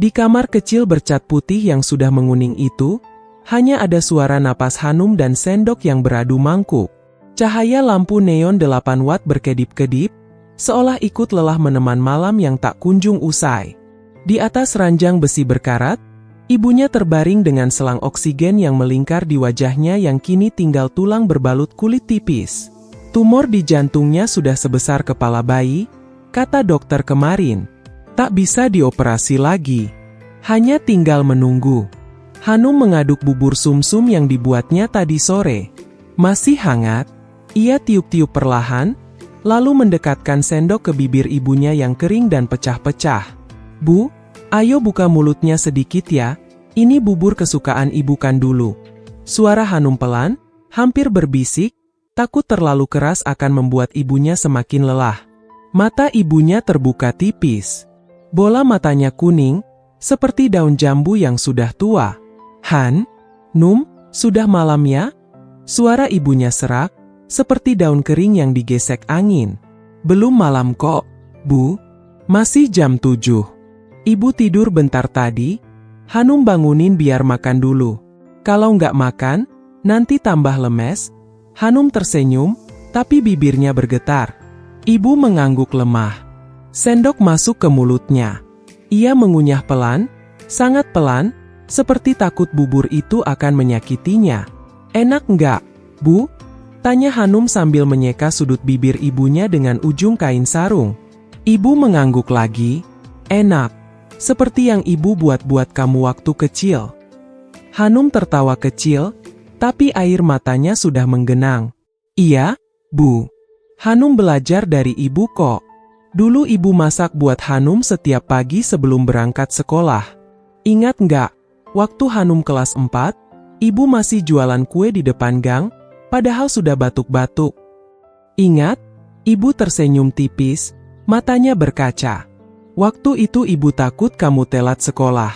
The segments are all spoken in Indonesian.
Di kamar kecil bercat putih yang sudah menguning itu, hanya ada suara napas Hanum dan sendok yang beradu mangkuk. Cahaya lampu neon 8 watt berkedip-kedip, seolah ikut lelah meneman malam yang tak kunjung usai. Di atas ranjang besi berkarat, ibunya terbaring dengan selang oksigen yang melingkar di wajahnya yang kini tinggal tulang berbalut kulit tipis. Tumor di jantungnya sudah sebesar kepala bayi, kata dokter kemarin. Tak bisa dioperasi lagi. Hanya tinggal menunggu. Hanum mengaduk bubur sumsum yang dibuatnya tadi sore. Masih hangat, ia tiup-tiup perlahan, lalu mendekatkan sendok ke bibir ibunya yang kering dan pecah-pecah. Bu, ayo buka mulutnya sedikit ya, ini bubur kesukaan ibu kan dulu. Suara Hanum pelan, hampir berbisik, takut terlalu keras akan membuat ibunya semakin lelah. Mata ibunya terbuka tipis. Bola matanya kuning, seperti daun jambu yang sudah tua. Han, Num, sudah malam ya? Suara ibunya serak, seperti daun kering yang digesek angin. Belum malam kok, Bu. Masih jam 7. Ibu tidur bentar tadi. Hanum bangunin biar makan dulu. Kalau nggak makan, nanti tambah lemes. Hanum tersenyum, tapi bibirnya bergetar. Ibu mengangguk lemah. Sendok masuk ke mulutnya. Ia mengunyah pelan, sangat pelan, seperti takut bubur itu akan menyakitinya. Enak nggak, Bu? Tanya Hanum sambil menyeka sudut bibir ibunya dengan ujung kain sarung. Ibu mengangguk lagi. Enak. Seperti yang ibu buat-buat kamu waktu kecil. Hanum tertawa kecil, tapi air matanya sudah menggenang. Iya, Bu. Hanum belajar dari ibu kok. Dulu ibu masak buat Hanum setiap pagi sebelum berangkat sekolah. Ingat nggak, waktu Hanum kelas 4, ibu masih jualan kue di depan gang, padahal sudah batuk-batuk. Ingat? Ibu tersenyum tipis, matanya berkaca. Waktu itu ibu takut kamu telat sekolah.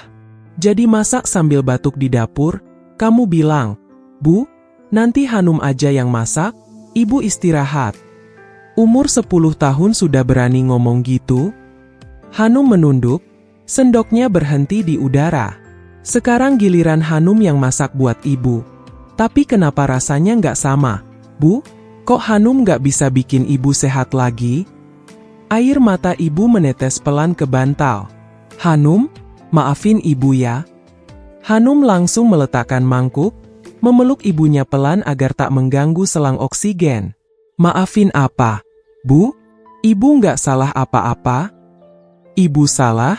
Jadi masak sambil batuk di dapur, kamu bilang, Bu, nanti Hanum aja yang masak, ibu istirahat. Umur 10 tahun sudah berani ngomong gitu? Hanum menunduk, sendoknya berhenti di udara. Sekarang giliran Hanum yang masak buat ibu. Tapi kenapa rasanya nggak sama? Bu, kok Hanum nggak bisa bikin ibu sehat lagi? Air mata ibu menetes pelan ke bantal. Hanum, maafin ibu ya. Hanum langsung meletakkan mangkuk, memeluk ibunya pelan agar tak mengganggu selang oksigen. Maafin apa? Bu, ibu nggak salah apa-apa. Ibu salah?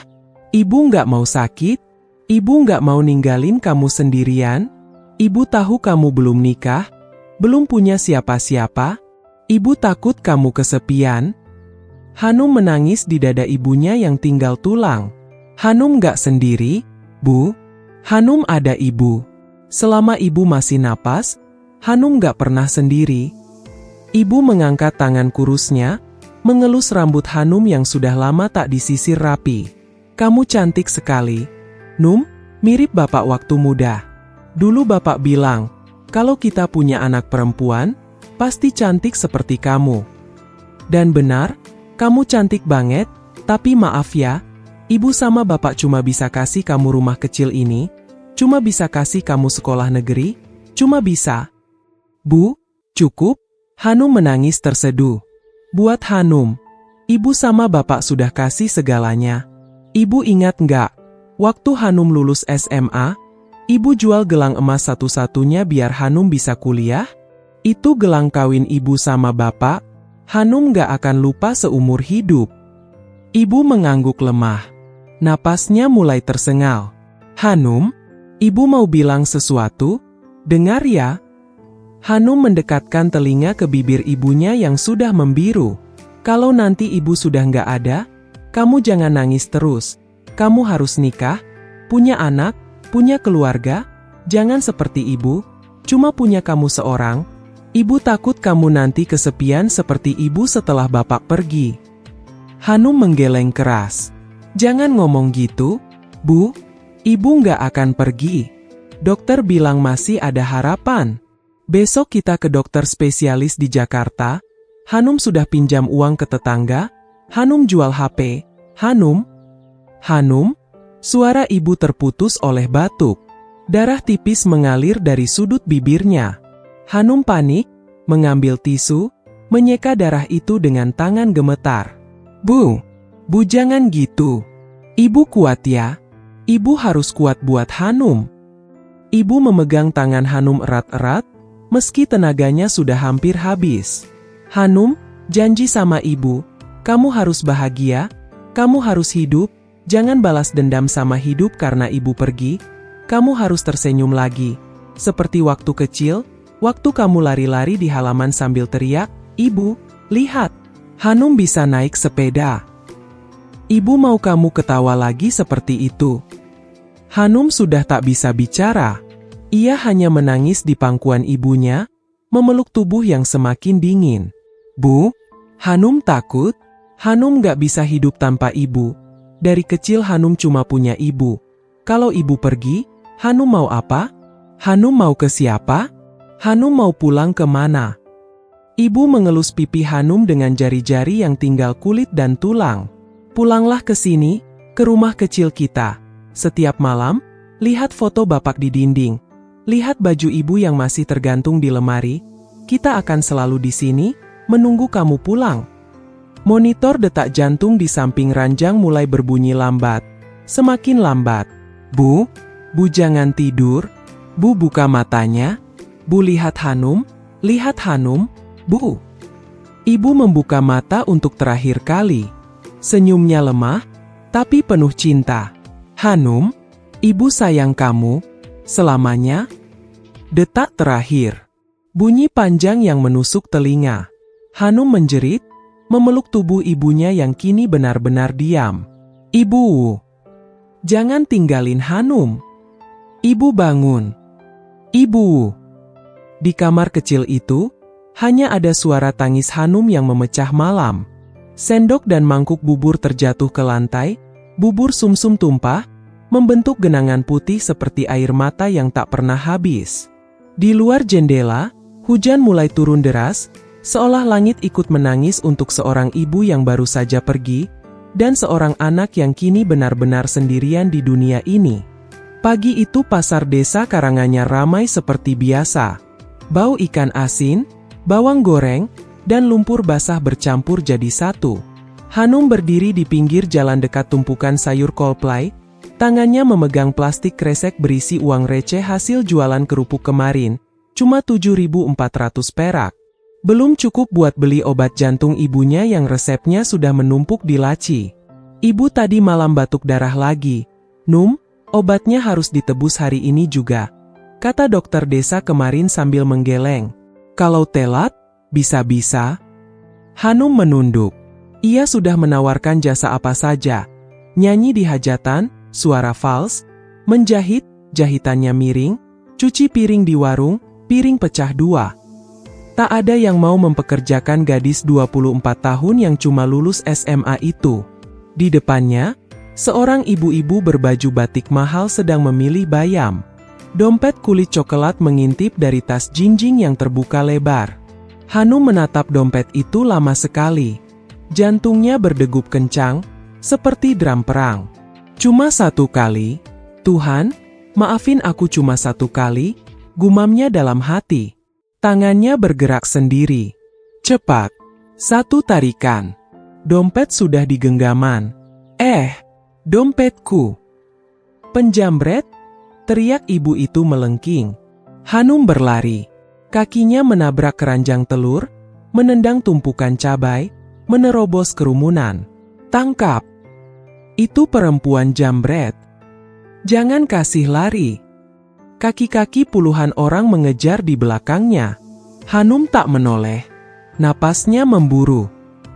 Ibu nggak mau sakit? Ibu nggak mau ninggalin kamu sendirian? Ibu tahu kamu belum nikah, belum punya siapa-siapa. Ibu takut kamu kesepian. Hanum menangis di dada ibunya yang tinggal tulang. Hanum nggak sendiri, Bu. Hanum ada ibu. Selama ibu masih napas, Hanum nggak pernah sendiri. Ibu mengangkat tangan kurusnya, mengelus rambut Hanum yang sudah lama tak disisir rapi. Kamu cantik sekali, Num, mirip bapak waktu muda. Dulu bapak bilang, kalau kita punya anak perempuan, pasti cantik seperti kamu. Dan benar, kamu cantik banget, tapi maaf ya, ibu sama bapak cuma bisa kasih kamu rumah kecil ini, cuma bisa kasih kamu sekolah negeri, cuma bisa. Bu, cukup? Hanum menangis terseduh. Buat Hanum, ibu sama bapak sudah kasih segalanya. Ibu ingat nggak? Waktu Hanum lulus SMA, ibu jual gelang emas satu-satunya biar Hanum bisa kuliah. Itu gelang kawin ibu sama bapak. Hanum nggak akan lupa seumur hidup. Ibu mengangguk lemah. Napasnya mulai tersengal. Hanum, ibu mau bilang sesuatu? Dengar ya. Hanum mendekatkan telinga ke bibir ibunya yang sudah membiru. Kalau nanti ibu sudah nggak ada, kamu jangan nangis terus. Kamu harus nikah, punya anak, punya keluarga. Jangan seperti ibu, cuma punya kamu seorang. Ibu takut kamu nanti kesepian seperti ibu setelah bapak pergi. Hanum menggeleng keras. Jangan ngomong gitu, Bu. Ibu nggak akan pergi. Dokter bilang masih ada harapan. Besok kita ke dokter spesialis di Jakarta. Hanum sudah pinjam uang ke tetangga. Hanum jual HP. Hanum, Suara ibu terputus oleh batuk. Darah tipis mengalir dari sudut bibirnya. Hanum panik, mengambil tisu, menyeka darah itu dengan tangan gemetar. Bu jangan gitu. Ibu kuat ya. Ibu harus kuat buat Hanum. Ibu memegang tangan Hanum erat-erat, meski tenaganya sudah hampir habis. Hanum, janji sama ibu, kamu harus bahagia, kamu harus hidup, jangan balas dendam sama hidup karena ibu pergi, kamu harus tersenyum lagi. Seperti waktu kecil, waktu kamu lari-lari di halaman sambil teriak, "Ibu, lihat, Hanum bisa naik sepeda." Ibu mau kamu ketawa lagi seperti itu. Hanum sudah tak bisa bicara. Ia hanya menangis di pangkuan ibunya, memeluk tubuh yang semakin dingin. Bu, Hanum takut. Hanum gak bisa hidup tanpa ibu. Dari kecil Hanum cuma punya ibu. Kalau ibu pergi, Hanum mau apa? Hanum mau ke siapa? Hanum mau pulang ke mana? Ibu mengelus pipi Hanum dengan jari-jari yang tinggal kulit dan tulang. Pulanglah ke sini, ke rumah kecil kita. Setiap malam, lihat foto bapak di dinding. Lihat baju ibu yang masih tergantung di lemari. Kita akan selalu di sini, menunggu kamu pulang. Monitor detak jantung di samping ranjang mulai berbunyi lambat. Semakin lambat. Bu jangan tidur. Bu buka matanya. Bu lihat Hanum, Bu. Ibu membuka mata untuk terakhir kali. Senyumnya lemah, tapi penuh cinta. Hanum, ibu sayang kamu, selamanya. Detak terakhir. Bunyi panjang yang menusuk telinga. Hanum menjerit, memeluk tubuh ibunya yang kini benar-benar diam. Ibu, jangan tinggalin Hanum. Ibu bangun. Ibu. Di kamar kecil itu, hanya ada suara tangis Hanum yang memecah malam. Sendok dan mangkuk bubur terjatuh ke lantai, bubur sumsum tumpah, membentuk genangan putih seperti air mata yang tak pernah habis. Di luar jendela, hujan mulai turun deras, seolah langit ikut menangis untuk seorang ibu yang baru saja pergi, dan seorang anak yang kini benar-benar sendirian di dunia ini. Pagi itu pasar desa Karanganyar ramai seperti biasa. Bau ikan asin, bawang goreng, dan lumpur basah bercampur jadi satu. Hanum berdiri di pinggir jalan dekat tumpukan sayur kolplai, tangannya memegang plastik kresek berisi uang receh hasil jualan kerupuk kemarin, cuma 7.400 perak. Belum cukup buat beli obat jantung ibunya yang resepnya sudah menumpuk di laci. Ibu tadi malam batuk darah lagi. Num, obatnya harus ditebus hari ini juga, kata dokter desa kemarin sambil menggeleng. Kalau telat, bisa-bisa. Hanum menunduk. Ia sudah menawarkan jasa apa saja. Nyanyi di hajatan, suara fals, menjahit, jahitannya miring, cuci piring di warung, piring pecah dua. Tak ada yang mau mempekerjakan gadis 24 tahun yang cuma lulus SMA itu. Di depannya, seorang ibu-ibu berbaju batik mahal sedang memilih bayam. Dompet kulit coklat mengintip dari tas jinjing yang terbuka lebar. Hanum menatap dompet itu lama sekali. Jantungnya berdegup kencang, seperti drum perang. Cuma satu kali, Tuhan, maafin aku cuma satu kali, gumamnya dalam hati. Tangannya bergerak sendiri. Cepat. Satu tarikan. Dompet sudah di genggaman. Dompetku. Penjambret, teriak ibu itu melengking. Hanum berlari. Kakinya menabrak keranjang telur, menendang tumpukan cabai, menerobos kerumunan. Tangkap! Itu perempuan jambret. Jangan kasih lari. Kaki-kaki puluhan orang mengejar di belakangnya. Hanum tak menoleh. Napasnya memburu.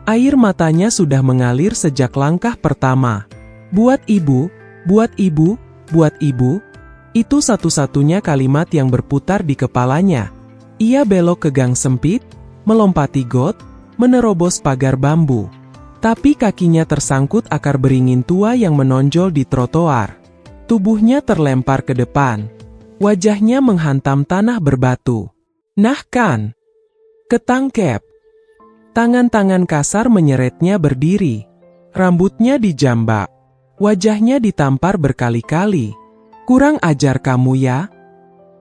Air matanya sudah mengalir sejak langkah pertama. Buat ibu, buat ibu, buat ibu. Itu satu-satunya kalimat yang berputar di kepalanya. Ia belok ke gang sempit, melompati got, menerobos pagar bambu. Tapi kakinya tersangkut akar beringin tua yang menonjol di trotoar. Tubuhnya terlempar ke depan. Wajahnya menghantam tanah berbatu. Nah kan? Ketangkep. Tangan-tangan kasar menyeretnya berdiri. Rambutnya dijambak. Wajahnya ditampar berkali-kali. "Kurang ajar kamu ya.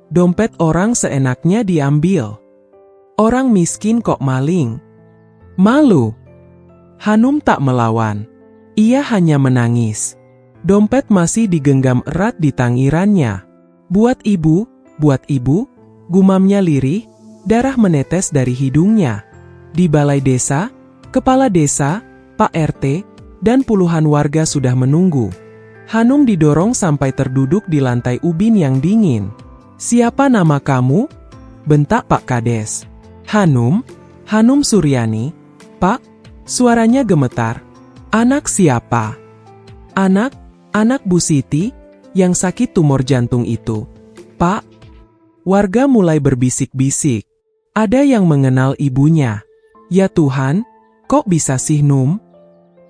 Dompet orang seenaknya diambil. Orang miskin kok maling." Malu. Hanum tak melawan. Ia hanya menangis. Dompet masih digenggam erat di tangirannya. Buat ibu, gumamnya lirih, darah menetes dari hidungnya. Di balai desa, kepala desa, Pak RT, dan puluhan warga sudah menunggu. Hanum didorong sampai terduduk di lantai ubin yang dingin. "Siapa nama kamu?" bentak Pak Kades. "Hanum Suryani." "Pak," suaranya gemetar. "Anak siapa?" Anak Bu Siti, yang sakit tumor jantung itu." "Pak." Warga mulai berbisik-bisik. Ada yang mengenal ibunya. "Ya Tuhan, kok bisa sih Num?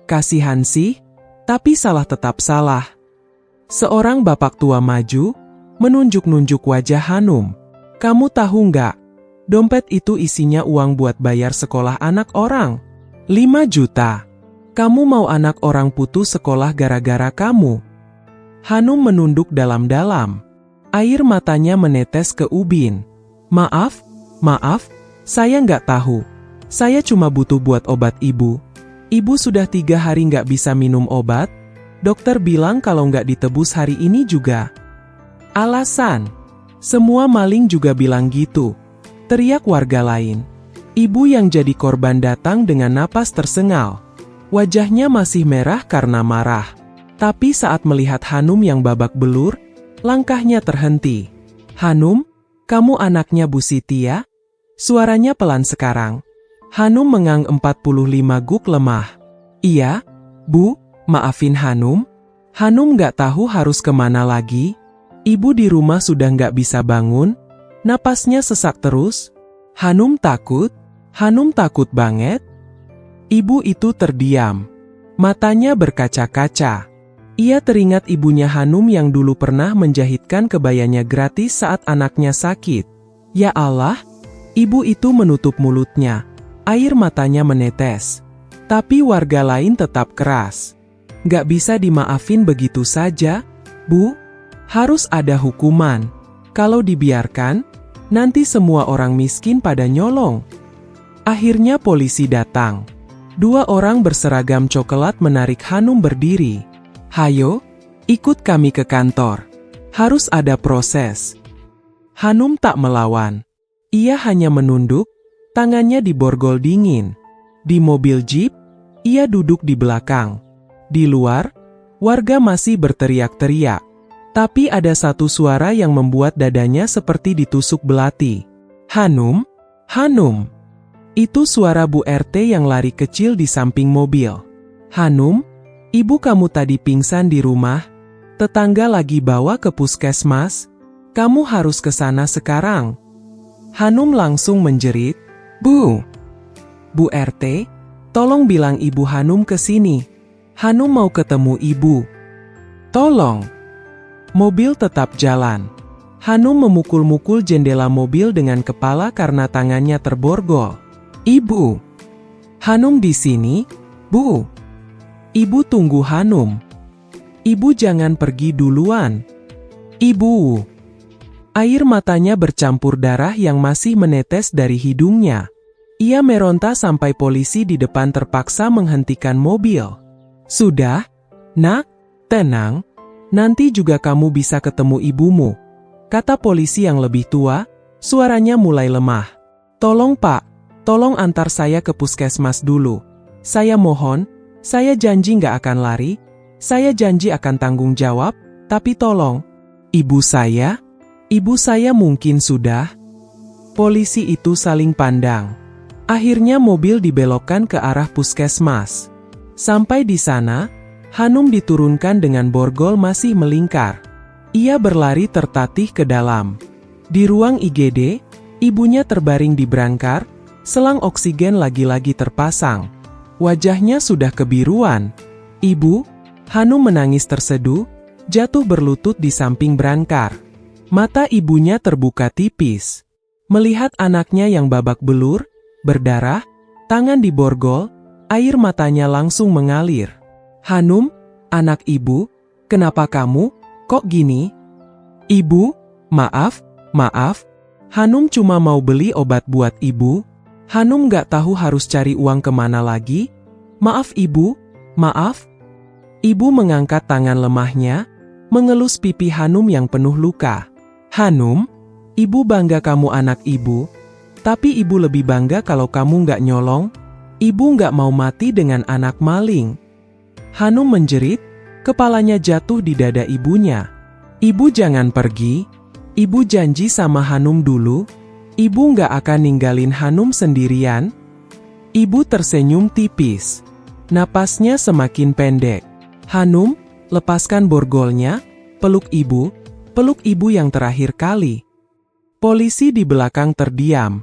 Kasihan sih, tapi salah tetap salah." Seorang bapak tua maju, menunjuk-nunjuk wajah Hanum. "Kamu tahu nggak? Dompet itu isinya uang buat bayar sekolah anak orang. 5 juta. Kamu mau anak orang putus sekolah gara-gara kamu?" Hanum menunduk dalam-dalam. Air matanya menetes ke ubin. Maaf, saya nggak tahu. Saya cuma butuh buat obat ibu. Ibu sudah 3 hari nggak bisa minum obat. Dokter bilang kalau nggak ditebus hari ini juga." "Alasan? Semua maling juga bilang gitu," teriak warga lain. Ibu yang jadi korban datang dengan napas tersengal. Wajahnya masih merah karena marah. Tapi saat melihat Hanum yang babak belur, langkahnya terhenti. "Hanum, kamu anaknya Bu Siti ya?" Suaranya pelan sekarang. Hanum mengang 45 guk lemah. "Iya, Bu, maafin Hanum. Hanum nggak tahu harus kemana lagi. Ibu di rumah sudah nggak bisa bangun. Napasnya sesak terus." Hanum takut banget. Ibu itu terdiam. Matanya berkaca-kaca. Ia teringat ibunya Hanum yang dulu pernah menjahitkan kebayanya gratis saat anaknya sakit. Ya Allah, ibu itu menutup mulutnya. Air matanya menetes. Tapi warga lain tetap keras. "Nggak bisa dimaafin begitu saja, Bu. Harus ada hukuman. Kalau dibiarkan, nanti semua orang miskin pada nyolong." Akhirnya polisi datang. 2 orang berseragam coklat menarik Hanum berdiri. "Hayo, ikut kami ke kantor. Harus ada proses." Hanum tak melawan. Ia hanya menunduk, tangannya diborgol dingin. Di mobil jeep, ia duduk di belakang. Di luar, warga masih berteriak-teriak. Tapi ada satu suara yang membuat dadanya seperti ditusuk belati. "Hanum, Hanum." Itu suara Bu RT yang lari kecil di samping mobil. "Hanum, ibu kamu tadi pingsan di rumah. Tetangga lagi bawa ke puskesmas. Kamu harus ke sana sekarang." Hanum langsung menjerit, Bu RT, tolong bilang ibu Hanum ke sini. Hanum mau ketemu ibu. Tolong." Mobil tetap jalan. Hanum memukul-mukul jendela mobil dengan kepala karena tangannya terborgol. "Ibu. Hanum di sini, Bu. Ibu tunggu Hanum. Ibu jangan pergi duluan. Ibu." Air matanya bercampur darah yang masih menetes dari hidungnya. Ia meronta sampai polisi di depan terpaksa menghentikan mobil. "Sudah, Nak, tenang. Nanti juga kamu bisa ketemu ibumu," kata polisi yang lebih tua, suaranya mulai lemah. "Tolong Pak. Tolong antar saya ke puskesmas dulu. Saya mohon, saya janji nggak akan lari, saya janji akan tanggung jawab, tapi tolong." Ibu saya mungkin sudah." Polisi itu saling pandang. Akhirnya mobil dibelokkan ke arah puskesmas. Sampai di sana, Hanum diturunkan dengan borgol masih melingkar. Ia berlari tertatih ke dalam. Di ruang IGD, ibunya terbaring di brankar. Selang oksigen lagi-lagi terpasang. Wajahnya sudah kebiruan. "Ibu," Hanum menangis terseduh, jatuh berlutut di samping brankar. Mata ibunya terbuka tipis. Melihat anaknya yang babak belur, berdarah, tangan diborgol, air matanya langsung mengalir. "Hanum, Anak ibu, kenapa kamu, kok gini? Ibu, maaf, Hanum cuma mau beli obat buat ibu. Hanum gak tahu harus cari uang kemana lagi. Maaf ibu, maaf. Ibu mengangkat tangan lemahnya, mengelus pipi Hanum yang penuh luka. Hanum, ibu bangga kamu anak ibu. Tapi ibu lebih bangga kalau kamu gak nyolong. Ibu gak mau mati dengan anak maling. Hanum menjerit, kepalanya jatuh di dada ibunya. Ibu jangan pergi. Ibu janji sama Hanum dulu. Ibu gak akan ninggalin Hanum sendirian. Ibu tersenyum tipis. Napasnya semakin pendek. Hanum, lepaskan borgolnya. Peluk ibu yang terakhir kali. Polisi di belakang terdiam.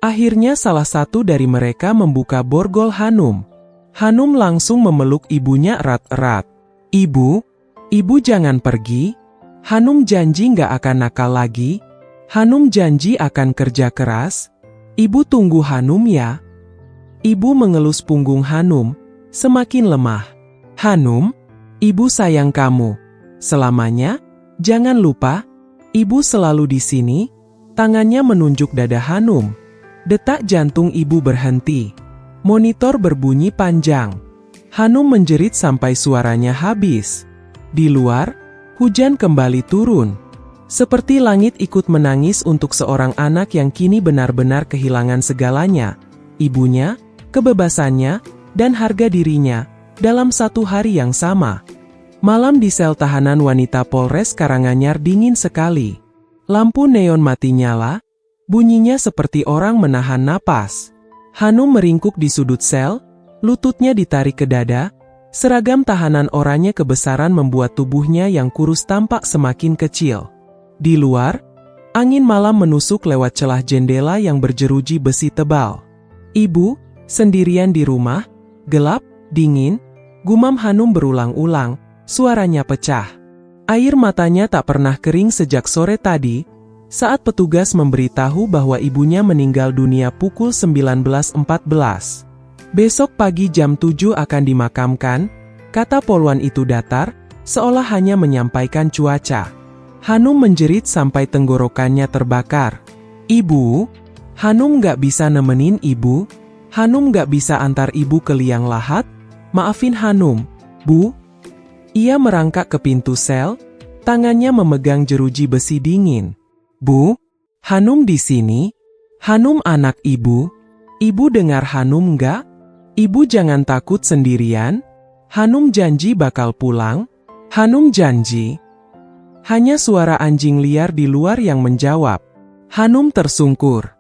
Akhirnya salah satu dari mereka membuka borgol Hanum. Hanum langsung memeluk ibunya erat-erat. Ibu jangan pergi. Hanum janji gak akan nakal lagi. Hanum janji akan kerja keras. Ibu tunggu Hanum ya. Ibu mengelus punggung Hanum, semakin lemah. Hanum, ibu sayang kamu. Selamanya, jangan lupa, ibu selalu di sini. Tangannya menunjuk dada Hanum. Detak jantung ibu berhenti. Monitor berbunyi panjang. Hanum menjerit sampai suaranya habis. Di luar, hujan kembali turun. Seperti langit ikut menangis untuk seorang anak yang kini benar-benar kehilangan segalanya. Ibunya, kebebasannya, dan harga dirinya, dalam satu hari yang sama. Malam di sel tahanan wanita Polres Karanganyar dingin sekali. Lampu neon mati nyala, bunyinya seperti orang menahan napas. Hanum meringkuk di sudut sel, lututnya ditarik ke dada. Seragam tahanan oranye kebesaran membuat tubuhnya yang kurus tampak semakin kecil. Di luar, angin malam menusuk lewat celah jendela yang berjeruji besi tebal. Ibu, sendirian di rumah, gelap, dingin, gumam Hanum berulang-ulang, suaranya pecah. Air matanya tak pernah kering sejak sore tadi, saat petugas memberitahu bahwa ibunya meninggal dunia pukul 19.14. Besok pagi jam 7 akan dimakamkan, kata polwan itu datar, seolah hanya menyampaikan cuaca. Hanum menjerit sampai tenggorokannya terbakar. Ibu, Hanum gak bisa nemenin ibu, Hanum gak bisa antar ibu ke liang lahat, maafin Hanum, Bu. Ia merangkak ke pintu sel, tangannya memegang jeruji besi dingin. Bu, Hanum di sini. Hanum anak ibu. Ibu dengar Hanum nggak? Ibu jangan takut sendirian. Hanum janji bakal pulang. Hanum janji. Hanya suara anjing liar di luar yang menjawab. Hanum tersungkur.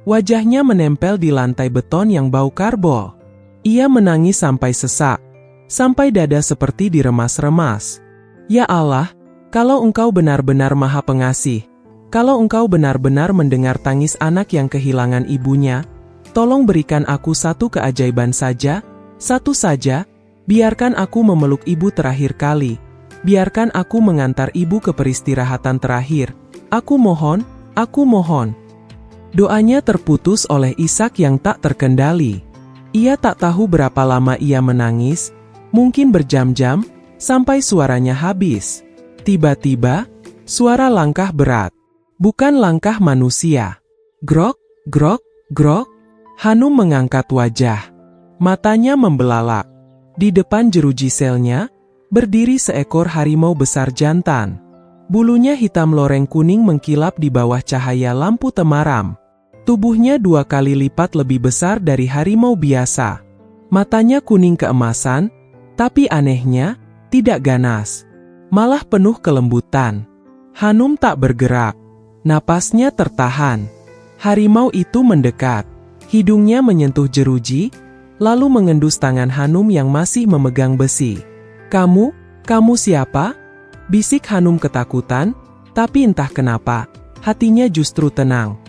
Wajahnya menempel di lantai beton yang bau karbol. Ia menangis sampai sesak. Sampai dada seperti diremas-remas. Ya Allah, kalau Engkau benar-benar Maha Pengasih, kalau Engkau benar-benar mendengar tangis anak yang kehilangan ibunya, tolong berikan aku satu keajaiban saja, satu saja, biarkan aku memeluk ibu terakhir kali, biarkan aku mengantar ibu ke peristirahatan terakhir, aku mohon, aku mohon. Doanya terputus oleh isak yang tak terkendali. Ia tak tahu berapa lama ia menangis, mungkin berjam-jam, sampai suaranya habis. Tiba-tiba, suara langkah berat. Bukan langkah manusia. Grok, grok, grok. Hanum mengangkat wajah. Matanya membelalak. Di depan jeruji selnya, berdiri seekor harimau besar jantan. Bulunya hitam loreng kuning mengkilap di bawah cahaya lampu temaram. Tubuhnya 2 kali lipat lebih besar dari harimau biasa. Matanya kuning keemasan, tapi anehnya, tidak ganas. Malah penuh kelembutan. Hanum tak bergerak. Napasnya tertahan. Harimau itu mendekat. Hidungnya menyentuh jeruji, lalu mengendus tangan Hanum yang masih memegang besi. Kamu siapa? Bisik Hanum ketakutan, tapi entah kenapa, hatinya justru tenang.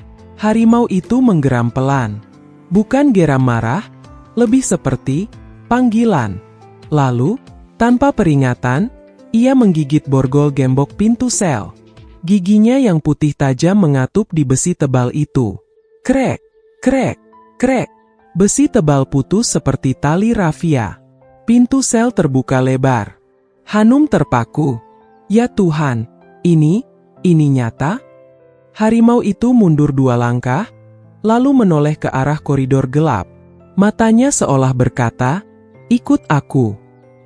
Harimau itu menggeram pelan. Bukan geram marah, lebih seperti panggilan. Lalu, tanpa peringatan, ia menggigit borgol gembok pintu sel. Giginya yang putih tajam mengatup di besi tebal itu. Krek, krek, krek. Besi tebal putus seperti tali rafia. Pintu sel terbuka lebar. Hanum terpaku. Ya Tuhan, ini nyata? Harimau itu mundur 2 langkah, lalu menoleh ke arah koridor gelap. Matanya seolah berkata, "Ikut aku."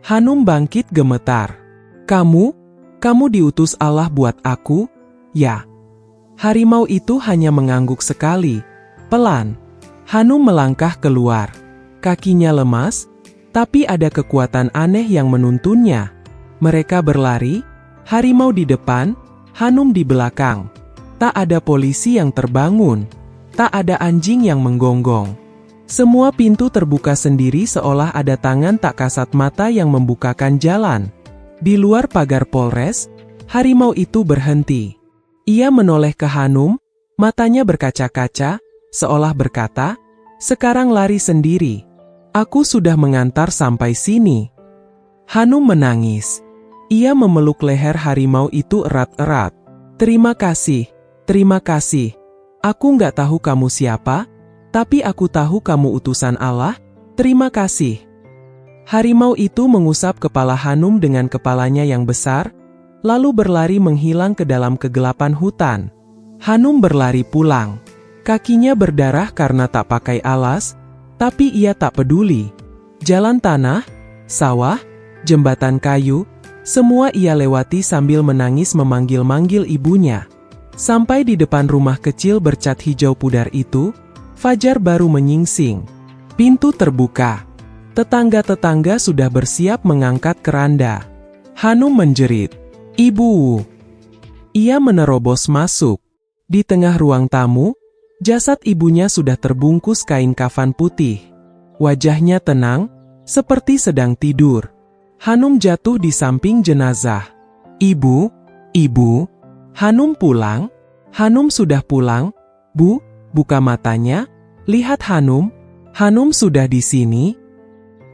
Hanum bangkit gemetar. Kamu diutus Allah buat aku, ya?" Harimau itu hanya mengangguk sekali. Pelan, Hanum melangkah keluar. Kakinya lemas, tapi ada kekuatan aneh yang menuntunnya. Mereka berlari, harimau di depan, Hanum di belakang. Tak ada polisi yang terbangun. Tak ada anjing yang menggonggong. Semua pintu terbuka sendiri seolah ada tangan tak kasat mata yang membukakan jalan. Di luar pagar Polres, harimau itu berhenti. Ia menoleh ke Hanum, matanya berkaca-kaca, seolah berkata, "Sekarang lari sendiri. Aku sudah mengantar sampai sini." Hanum menangis. Ia memeluk leher harimau itu erat-erat. Terima kasih. Aku nggak tahu kamu siapa, tapi aku tahu kamu utusan Allah. Terima kasih." Harimau itu mengusap kepala Hanum dengan kepalanya yang besar, lalu berlari menghilang ke dalam kegelapan hutan. Hanum berlari pulang. Kakinya berdarah karena tak pakai alas, tapi ia tak peduli. Jalan tanah, sawah, jembatan kayu, semua ia lewati sambil menangis memanggil-manggil ibunya. Sampai di depan rumah kecil bercat hijau pudar itu, fajar baru menyingsing. Pintu terbuka. Tetangga-tetangga sudah bersiap mengangkat keranda. Hanum menjerit, "Ibu!" Ia menerobos masuk. Di tengah ruang tamu, jasad ibunya sudah terbungkus kain kafan putih. Wajahnya tenang, seperti sedang tidur. Hanum jatuh di samping jenazah. Ibu, Hanum pulang? Hanum sudah pulang? Bu, buka matanya, lihat Hanum. Hanum sudah di sini?"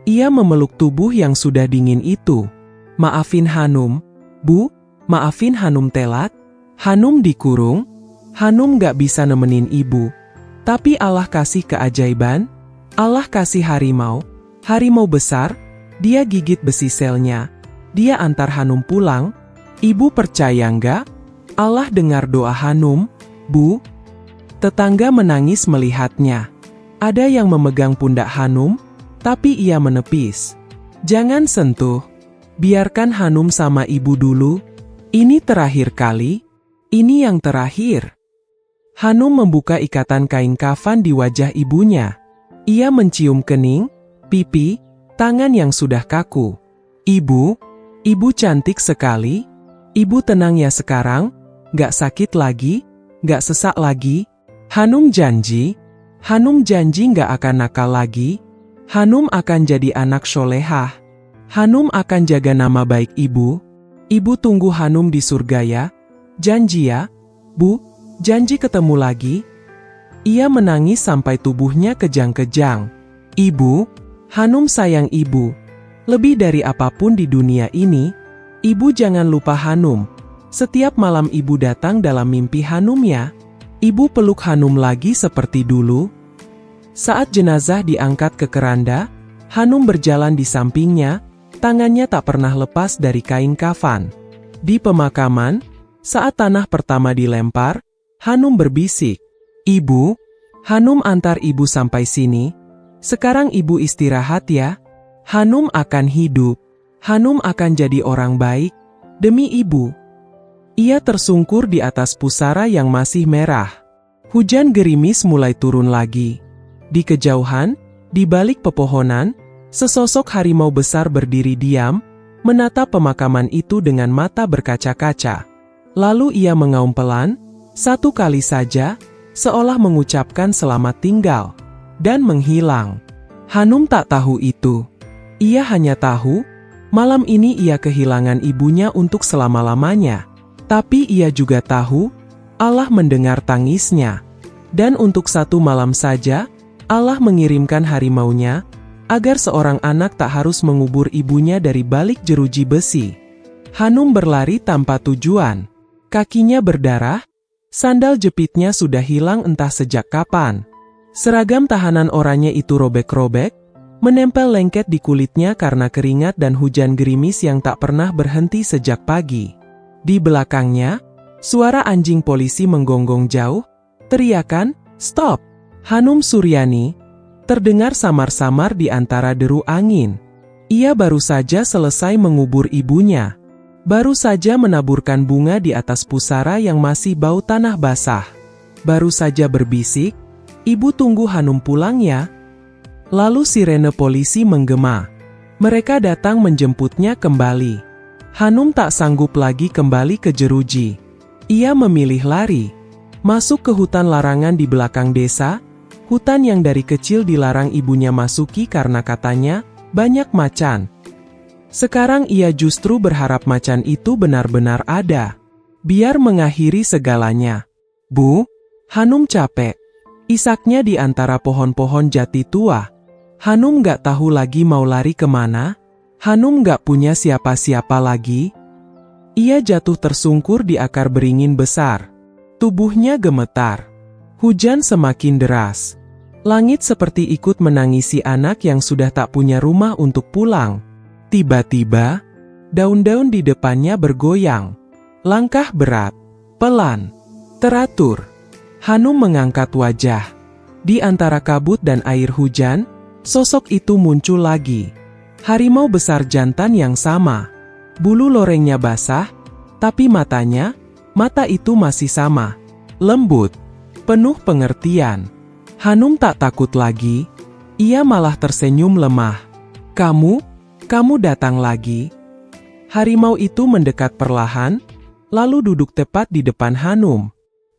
Ia memeluk tubuh yang sudah dingin itu. "Maafin Hanum, Bu, maafin Hanum telat. Hanum dikurung. Hanum gak bisa nemenin ibu. Tapi Allah kasih keajaiban. Allah kasih harimau besar. Dia gigit besi selnya. Dia antar Hanum pulang. Ibu percaya nggak? Allah dengar doa Hanum, Bu." Tetangga menangis melihatnya. Ada yang memegang pundak Hanum, tapi ia menepis. "Jangan sentuh. Biarkan Hanum sama ibu dulu. Ini terakhir kali. Ini yang terakhir." Hanum membuka ikatan kain kafan di wajah ibunya. Ia mencium kening, pipi, tangan yang sudah kaku. Ibu cantik sekali. Ibu tenang ya sekarang, gak sakit lagi, gak sesak lagi. Hanum janji gak akan nakal lagi. Hanum akan jadi anak solehah. Hanum akan jaga nama baik ibu. Ibu tunggu Hanum di surga ya. Janji ya, Bu, janji ketemu lagi. Ia menangis sampai tubuhnya kejang-kejang. "Ibu, Hanum sayang ibu. Lebih dari apapun di dunia ini, ibu jangan lupa Hanum. Setiap malam ibu datang dalam mimpi Hanum ya. Ibu peluk Hanum lagi seperti dulu." Saat jenazah diangkat ke keranda, Hanum berjalan di sampingnya, tangannya tak pernah lepas dari kain kafan. Di pemakaman, saat tanah pertama dilempar, Hanum berbisik, "Ibu, Hanum antar ibu sampai sini. Sekarang ibu istirahat ya. Hanum akan hidup. Hanum akan jadi orang baik. Demi ibu." Ia tersungkur di atas pusara yang masih merah. Hujan gerimis mulai turun lagi. Di kejauhan, di balik pepohonan, sesosok harimau besar berdiri diam, menatap pemakaman itu dengan mata berkaca-kaca. Lalu ia mengaum pelan, satu kali saja, seolah mengucapkan selamat tinggal, dan menghilang. Hanum tak tahu itu. Ia hanya tahu, malam ini ia kehilangan ibunya untuk selama-lamanya. Tapi ia juga tahu, Allah mendengar tangisnya. Dan untuk satu malam saja, Allah mengirimkan harimaunya, agar seorang anak tak harus mengubur ibunya dari balik jeruji besi. Hanum berlari tanpa tujuan. Kakinya berdarah, sandal jepitnya sudah hilang entah sejak kapan. Seragam tahanan oranye itu robek-robek, menempel lengket di kulitnya karena keringat dan hujan gerimis yang tak pernah berhenti sejak pagi. Di belakangnya, suara anjing polisi menggonggong jauh, teriakan, "Stop!" Hanum Suryani terdengar samar-samar di antara deru angin. Ia baru saja selesai mengubur ibunya. Baru saja menaburkan bunga di atas pusara yang masih bau tanah basah. Baru saja berbisik, "Ibu tunggu Hanum pulang ya." Lalu sirene polisi menggema. Mereka datang menjemputnya kembali. Hanum tak sanggup lagi kembali ke jeruji. Ia memilih lari. Masuk ke hutan larangan di belakang desa, hutan yang dari kecil dilarang ibunya masuki karena katanya, banyak macan. Sekarang ia justru berharap macan itu benar-benar ada. Biar mengakhiri segalanya. "Bu," Hanum capek. Isaknya di antara pohon-pohon jati tua. Hanum gak tahu lagi mau lari kemana. Hanum gak punya siapa-siapa lagi. Ia jatuh tersungkur di akar beringin besar. Tubuhnya gemetar. Hujan semakin deras. Langit seperti ikut menangisi anak yang sudah tak punya rumah untuk pulang. Tiba-tiba, daun-daun di depannya bergoyang. Langkah berat, pelan, teratur. Hanum mengangkat wajah. Di antara kabut dan air hujan, sosok itu muncul lagi. Harimau besar jantan yang sama. Bulu lorengnya basah, tapi mata itu masih sama. Lembut, penuh pengertian. Hanum tak takut lagi. Ia malah tersenyum lemah. Kamu datang lagi." Harimau itu mendekat perlahan, lalu duduk tepat di depan Hanum.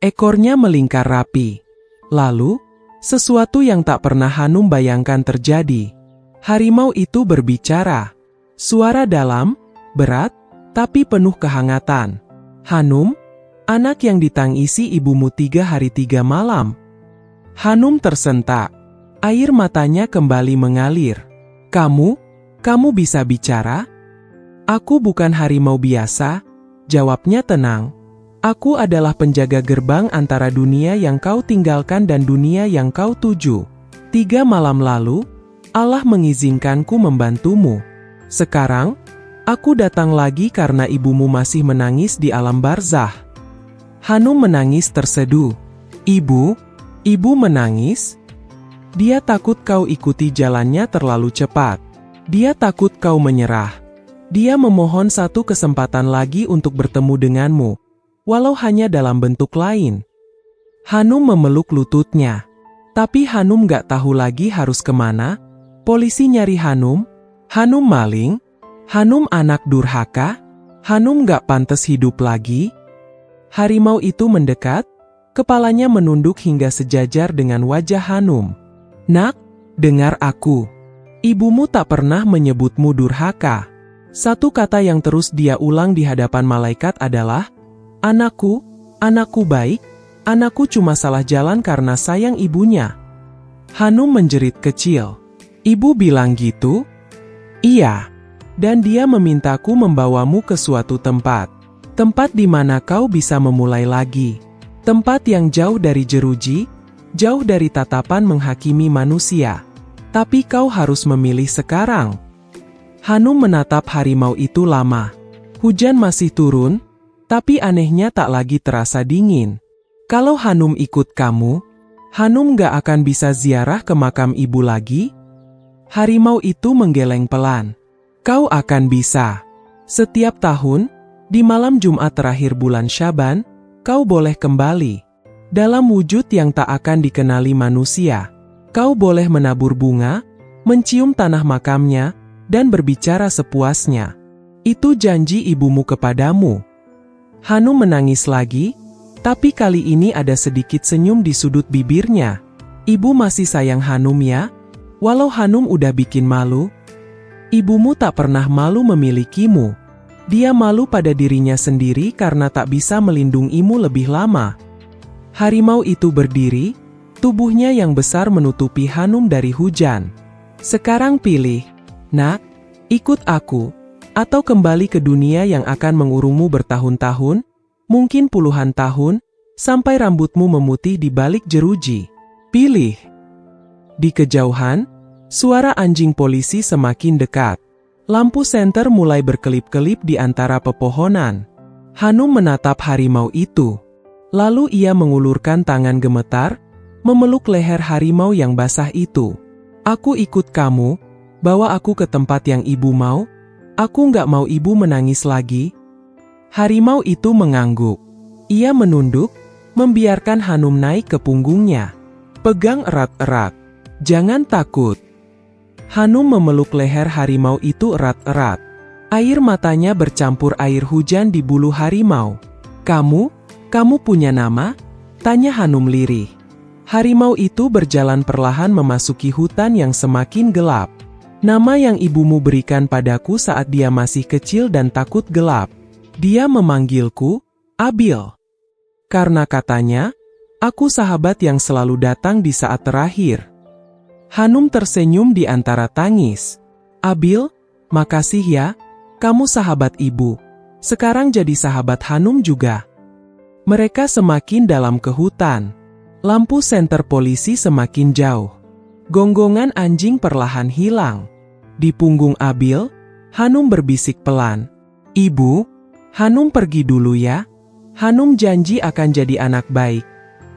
Ekornya melingkar rapi. Lalu, sesuatu yang tak pernah Hanum bayangkan terjadi. Harimau itu berbicara. Suara dalam, berat, tapi penuh kehangatan. "Hanum, anak yang ditangisi ibumu 3 hari 3 malam." Hanum tersentak. Air matanya kembali mengalir. Kamu bisa bicara?" "Aku bukan harimau biasa," jawabnya tenang. "Aku adalah penjaga gerbang antara dunia yang kau tinggalkan dan dunia yang kau tuju. 3 malam lalu, Allah mengizinkanku membantumu. Sekarang, aku datang lagi karena ibumu masih menangis di alam barzah." Hanum menangis terseduh. Ibu menangis? Dia takut kau ikuti jalannya terlalu cepat. Dia takut kau menyerah. Dia memohon satu kesempatan lagi untuk bertemu denganmu, walau hanya dalam bentuk lain. Hanum memeluk lututnya. Tapi Hanum gak tahu lagi harus kemana. Polisi nyari Hanum. Hanum maling. Hanum anak durhaka. Hanum gak pantas hidup lagi. Harimau itu mendekat. Kepalanya menunduk hingga sejajar dengan wajah Hanum. "Nak, dengar aku. Ibumu tak pernah menyebutmu durhaka." Satu kata yang terus dia ulang di hadapan malaikat adalah, "Anakku, anakku baik, anakku cuma salah jalan karena sayang ibunya." Hanum menjerit kecil. "Ibu bilang gitu?" "Iya. Dan dia memintaku membawamu ke suatu tempat. Tempat di mana kau bisa memulai lagi. Tempat yang jauh dari jeruji, jauh dari tatapan menghakimi manusia. Tapi kau harus memilih sekarang." Hanum menatap harimau itu lama. Hujan masih turun, tapi anehnya tak lagi terasa dingin. Kalau Hanum ikut kamu, Hanum gak akan bisa ziarah ke makam ibu lagi? Harimau itu menggeleng pelan. "Kau akan bisa. Setiap tahun, di malam Jumat terakhir bulan Syaban, kau boleh kembali. Dalam wujud yang tak akan dikenali manusia. Kau boleh menabur bunga, mencium tanah makamnya, dan berbicara sepuasnya. Itu janji ibumu kepadamu." Hanum menangis lagi, tapi kali ini ada sedikit senyum di sudut bibirnya. "Ibu masih sayang Hanum ya? Walau Hanum udah bikin malu." "Ibumu tak pernah malu memilikimu. Dia malu pada dirinya sendiri karena tak bisa melindungimu lebih lama." Harimau itu berdiri, tubuhnya yang besar menutupi Hanum dari hujan. "Sekarang pilih. Nak, ikut aku, atau kembali ke dunia yang akan mengurungmu bertahun-tahun, mungkin puluhan tahun, sampai rambutmu memutih di balik jeruji. Pilih." Di kejauhan, Suara anjing polisi semakin dekat. Lampu senter mulai berkelip-kelip di antara pepohonan. Hanum menatap harimau itu. Lalu ia mengulurkan tangan gemetar, memeluk leher harimau yang basah itu. Aku ikut kamu, bawa aku ke tempat yang ibu mau. Aku nggak mau ibu menangis lagi. Harimau itu mengangguk. Ia menunduk, membiarkan Hanum naik ke punggungnya. Pegang erat-erat. Jangan takut. Hanum memeluk leher harimau itu erat-erat. Air matanya bercampur air hujan di bulu harimau. Kamu punya nama? Tanya Hanum lirih. Harimau itu berjalan perlahan memasuki hutan yang semakin gelap. Nama yang ibumu berikan padaku saat dia masih kecil dan takut gelap. Dia memanggilku, Abil. Karena katanya, aku sahabat yang selalu datang di saat terakhir. Hanum tersenyum di antara tangis. Abil, makasih ya, kamu sahabat ibu. Sekarang jadi sahabat Hanum juga. Mereka semakin dalam ke hutan. Lampu senter polisi semakin jauh. Gonggongan anjing perlahan hilang. Di punggung Abil, Hanum berbisik pelan. Ibu, Hanum pergi dulu ya. Hanum janji akan jadi anak baik.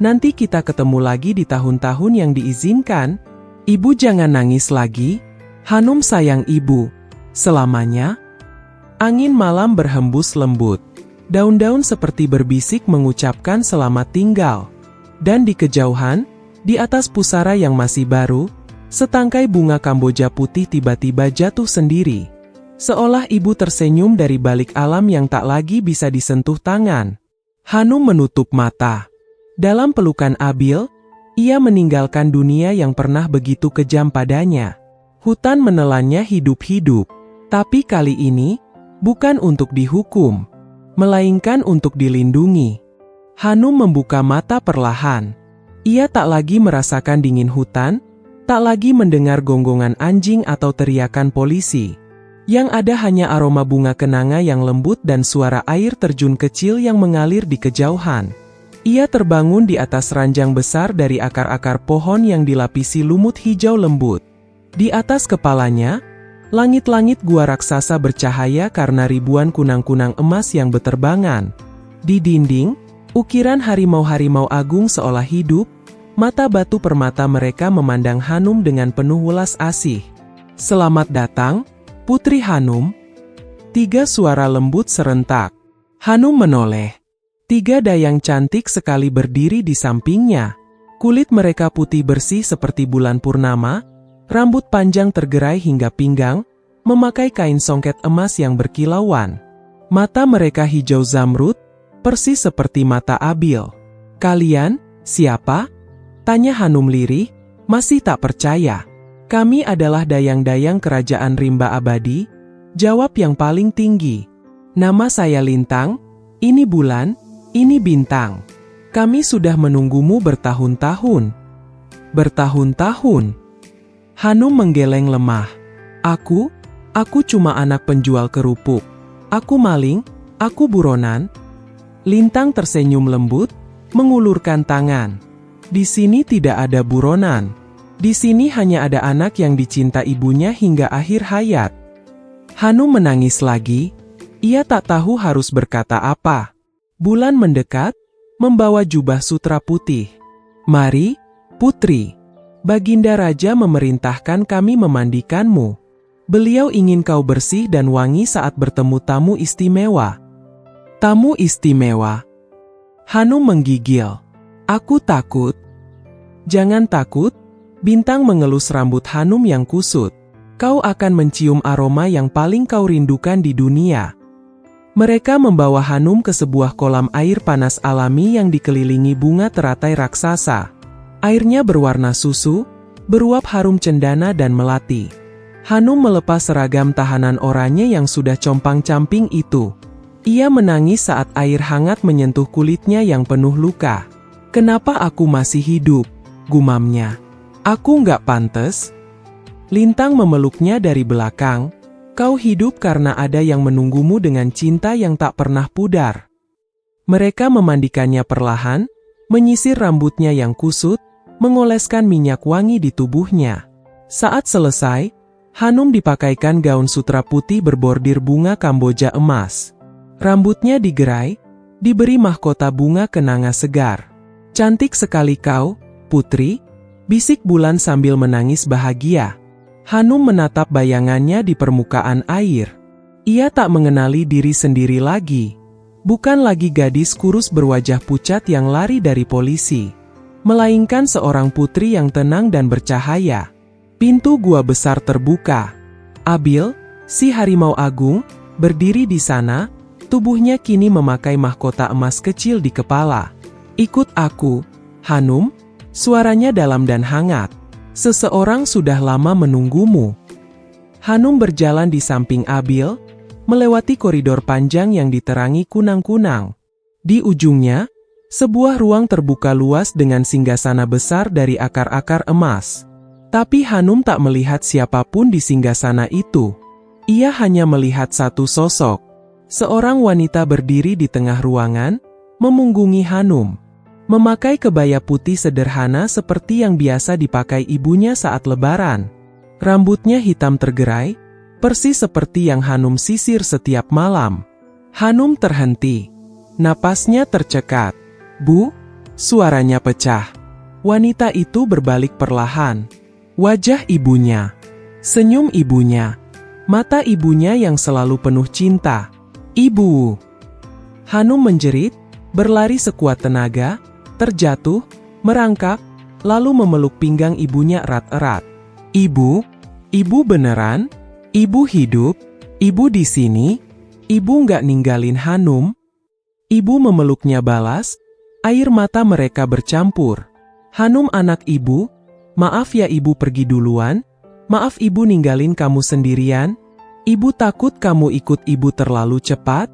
Nanti kita ketemu lagi di tahun-tahun yang diizinkan. Ibu jangan nangis lagi. Hanum sayang ibu. Selamanya. Angin malam berhembus lembut. Daun-daun seperti berbisik mengucapkan selamat tinggal. Dan di kejauhan, di atas pusara yang masih baru, setangkai bunga kamboja putih tiba-tiba jatuh sendiri. Seolah ibu tersenyum dari balik alam yang tak lagi bisa disentuh tangan. Hanum menutup mata. Dalam pelukan Abil, ia meninggalkan dunia yang pernah begitu kejam padanya. Hutan menelannya hidup-hidup. Tapi kali ini, bukan untuk dihukum, melainkan untuk dilindungi. Hanum membuka mata perlahan. Ia tak lagi merasakan dingin hutan, tak lagi mendengar gonggongan anjing atau teriakan polisi. Yang ada hanya aroma bunga kenanga yang lembut dan suara air terjun kecil yang mengalir di kejauhan. Ia terbangun di atas ranjang besar dari akar-akar pohon yang dilapisi lumut hijau lembut. Di atas kepalanya, langit-langit gua raksasa bercahaya karena ribuan kunang-kunang emas yang beterbangan. Di dinding, ukiran harimau-harimau agung seolah hidup, mata batu permata mereka memandang Hanum dengan penuh welas asih. Selamat datang, Putri Hanum. 3 suara lembut serentak. Hanum menoleh. 3 dayang cantik sekali berdiri di sampingnya. Kulit mereka putih bersih seperti bulan purnama, rambut panjang tergerai hingga pinggang, memakai kain songket emas yang berkilauan. Mata mereka hijau zamrud, persis seperti mata Abil. Kalian, siapa? Tanya Hanum lirih, masih tak percaya. Kami adalah dayang-dayang kerajaan rimba abadi, jawab yang paling tinggi. Nama saya Lintang, ini bulan, ini bintang. Kami sudah menunggumu bertahun-tahun. Bertahun-tahun. Hanum menggeleng lemah. Aku cuma anak penjual kerupuk. Aku maling, aku buronan. Lintang tersenyum lembut, mengulurkan tangan. Di sini tidak ada buronan. Di sini hanya ada anak yang dicinta ibunya hingga akhir hayat. Hanum menangis lagi. Ia tak tahu harus berkata apa. Bulan mendekat, membawa jubah sutra putih. Mari, putri. Baginda Raja memerintahkan kami memandikanmu. Beliau ingin kau bersih dan wangi saat bertemu tamu istimewa. Tamu istimewa. Hanum menggigil. Aku takut. Jangan takut. Bintang mengelus rambut Hanum yang kusut. Kau akan mencium aroma yang paling kau rindukan di dunia. Mereka membawa Hanum ke sebuah kolam air panas alami yang dikelilingi bunga teratai raksasa. Airnya berwarna susu, beruap harum cendana dan melati. Hanum melepas seragam tahanan oranye yang sudah compang-camping itu. Ia menangis saat air hangat menyentuh kulitnya yang penuh luka. Kenapa aku masih hidup? Gumamnya. Aku nggak pantas. Lintang memeluknya dari belakang. Kau hidup karena ada yang menunggumu dengan cinta yang tak pernah pudar. Mereka memandikannya perlahan, menyisir rambutnya yang kusut, mengoleskan minyak wangi di tubuhnya. Saat selesai, Hanum dipakaikan gaun sutra putih berbordir bunga Kamboja emas. Rambutnya digerai, diberi mahkota bunga kenanga segar. "Cantik sekali kau, putri," bisik Bulan sambil menangis bahagia. Hanum menatap bayangannya di permukaan air. Ia tak mengenali diri sendiri lagi. Bukan lagi gadis kurus berwajah pucat yang lari dari polisi, melainkan seorang putri yang tenang dan bercahaya. Pintu gua besar terbuka. Abil, si harimau agung, berdiri di sana. Tubuhnya kini memakai mahkota emas kecil di kepala. "Ikut aku, Hanum," suaranya dalam dan hangat. "Seseorang sudah lama menunggumu." Hanum berjalan di samping Abil, melewati koridor panjang yang diterangi kunang-kunang. Di ujungnya, sebuah ruang terbuka luas dengan singgasana besar dari akar-akar emas. Tapi Hanum tak melihat siapapun di singgasana itu. Ia hanya melihat satu sosok. Seorang wanita berdiri di tengah ruangan, memunggungi Hanum. Memakai kebaya putih sederhana seperti yang biasa dipakai ibunya saat lebaran. Rambutnya hitam tergerai, persis seperti yang Hanum sisir setiap malam. Hanum terhenti. Napasnya tercekat. "Bu?" Suaranya pecah. Wanita itu berbalik perlahan. Wajah ibunya. Senyum ibunya. Mata ibunya yang selalu penuh cinta. "Ibu!" Hanum menjerit, berlari sekuat tenaga, terjatuh, merangkak, lalu memeluk pinggang ibunya erat-erat. "Ibu? Ibu beneran? Ibu hidup? Ibu di sini? Ibu nggak ninggalin Hanum?" Ibu memeluknya balas, air mata mereka bercampur. "Hanum anak ibu, maaf ya ibu pergi duluan, maaf ibu ninggalin kamu sendirian. Ibu takut kamu ikut ibu terlalu cepat."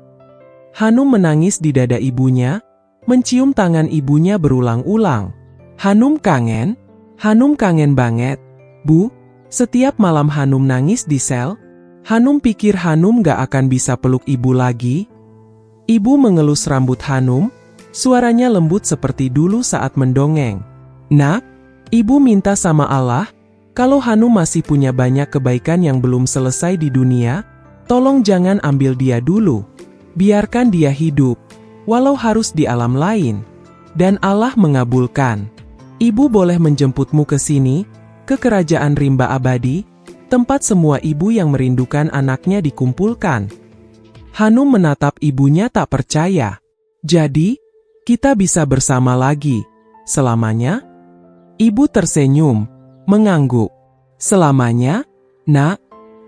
Hanum menangis di dada ibunya, mencium tangan ibunya berulang-ulang. "Hanum kangen? Hanum kangen banget, Bu." Setiap malam Hanum nangis di sel. Hanum pikir Hanum gak akan bisa peluk ibu lagi. Ibu mengelus rambut Hanum, suaranya lembut seperti dulu saat mendongeng. "Nak, ibu minta sama Allah, kalau Hanum masih punya banyak kebaikan yang belum selesai di dunia, tolong jangan ambil dia dulu. Biarkan dia hidup, walau harus di alam lain. Dan Allah mengabulkan. Ibu boleh menjemputmu ke sini, ke kerajaan rimba abadi, tempat semua ibu yang merindukan anaknya dikumpulkan." Hanum menatap ibunya tak percaya. "Jadi, kita bisa bersama lagi, selamanya?" Ibu tersenyum, mengangguk. "Selamanya, Nak.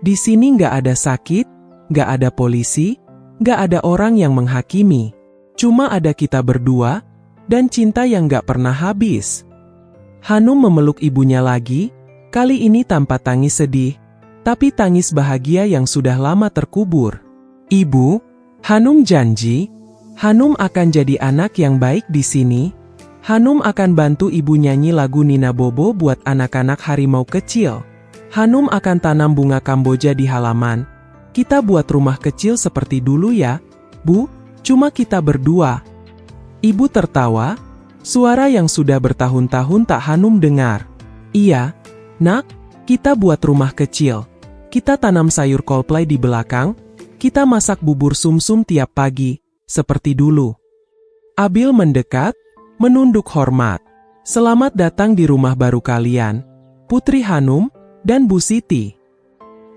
Di sini nggak ada sakit, nggak ada polisi, nggak ada orang yang menghakimi. Cuma ada kita berdua, dan cinta yang nggak pernah habis." Hanum memeluk ibunya lagi, kali ini tanpa tangis sedih, tapi tangis bahagia yang sudah lama terkubur. "Ibu, Hanum janji, Hanum akan jadi anak yang baik di sini. Hanum akan bantu ibu nyanyi lagu Nina Bobo buat anak-anak harimau kecil. Hanum akan tanam bunga Kamboja di halaman. Kita buat rumah kecil seperti dulu ya, Bu, cuma kita berdua." Ibu tertawa, suara yang sudah bertahun-tahun tak Hanum dengar. "Iya, Nak, kita buat rumah kecil. Kita tanam sayur kolplay di belakang, kita masak bubur sumsum tiap pagi, seperti dulu." Abil mendekat, menunduk hormat. "Selamat datang di rumah baru kalian, Putri Hanum dan Bu Siti."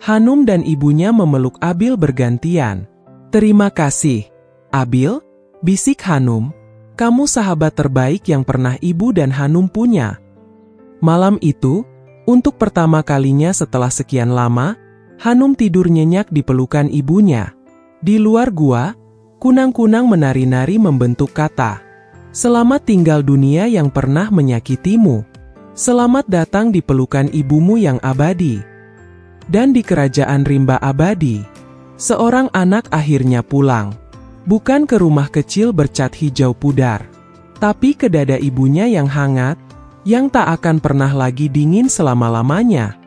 Hanum dan ibunya memeluk Abil bergantian. "Terima kasih, Abil," bisik Hanum. "Kamu sahabat terbaik yang pernah ibu dan Hanum punya." Malam itu, untuk pertama kalinya setelah sekian lama, Hanum tidur nyenyak di pelukan ibunya. Di luar gua, kunang-kunang menari-nari membentuk kata. "Selamat tinggal dunia yang pernah menyakitimu. Selamat datang di pelukan ibumu yang abadi." Dan di kerajaan rimba abadi, seorang anak akhirnya pulang. Bukan ke rumah kecil bercat hijau pudar, tapi ke dada ibunya yang hangat, yang tak akan pernah lagi dingin selama-lamanya.